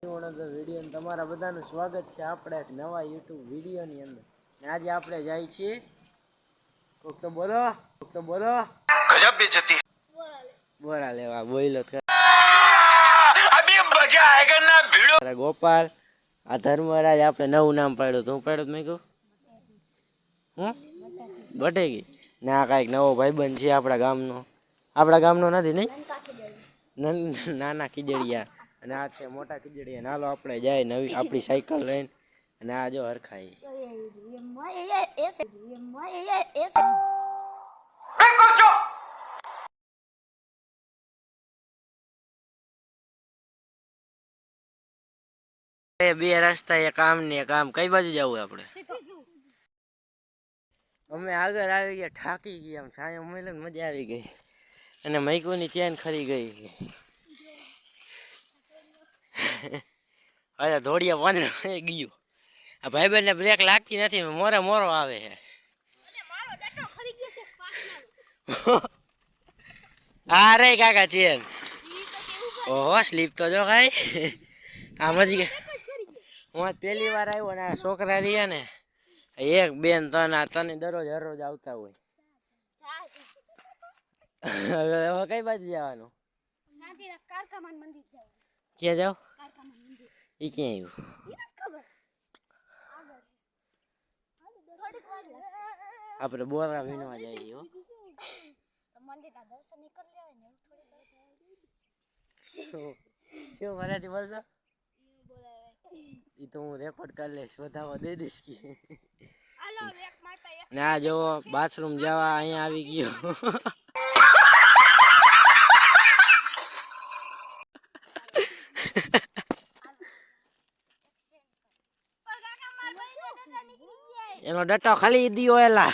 Video તમારા બધાનું સ્વાગત છે આપણે એક નવા યુટ્યુબ વિડીયોની અંદર. આજે આપણે જાય છીએ કોક તો બોલો ગજબ બેઇજ્જતી બોલા લેવા બોઈલો અભી મજા આયેગા ના ભીડો ગોપાલ આ ધર્મરાજ આપણે નવું નામ પાડ્યું તું પાડ્યું મેં કહું બટેગી ના કાંઈક નવો ભાઈબંધ છે આપણા ગામનો નથી નહીં નાના ખીજડીયા અને આ છે મોટા ખીજડીયા. નાલો આપણે જાય નવી આપણી સાયકલ લઈને અને આ જો હરખાઈ બે રસ્તા એક આમ ને એક આમ. કઈ બાજુ જવું આપણે? અમે આગળ આવી ગયા, થાકી ગયા, આમ છાંયો મળે ને મજા આવી ગઈ અને મૈકુની ચેન ખરી ગઈ. અરે ધોળિયા પાંદડે ગયું. આ ભાઈબંધને બ્રેક લાગતી નથી, મોરો આવે છે. હા રે કાકા ચેન. ઓહો સ્લીપ તો જો કાઈ આમ જ હું પહેલી વાર આવ્યો ને આ છોકરા રહ્યા ને એક બેન તને દરરોજ હરરોજ આવતા હોય. હવે કઈ બાજુ જવાનું? ક્યાં જાવ? એ ક્યાં આવ્યું? આપણે બોરા વીણવા જઈએ. શું મારાથી બોલતો? એ તો હું રેકોર્ડ કરી લઈશ, વધાવા દઈ દઈશ કે ના જો બાથરૂમ જવા અહીંયા આવી ગયો. એનો ડટો ખાલી દીયો એલા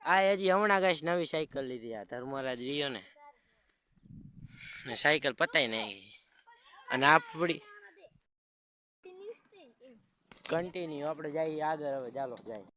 આ હજી હમણાં ગઈશ નવી સાયકલ લીધી. આ ધર્મરાજ રહ્યો ને સાયકલ પતાય નહીં અને આપણી કન્ટિન્યુ આપણે જઈએ આગળ. હવે ચાલો જાય.